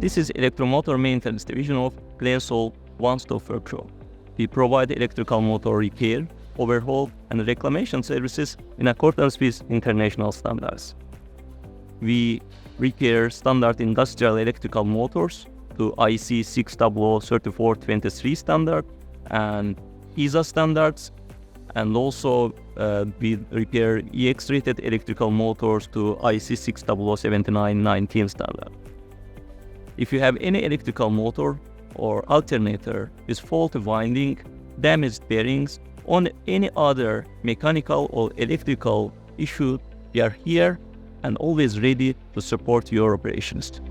This is Electromotor Maintenance Division of Glensol One-Stop Workshop. We provide electrical motor repair, overhaul, and reclamation services in accordance with international standards. We repair standard industrial electrical motors to IC 6003423 standard and ESA standards, and also we repair EX-rated electrical motors to IC 6007919 standard. If you have any electrical motor or alternator with faulty winding, damaged bearings, or any other mechanical or electrical issue, we are here and always ready to support your operations.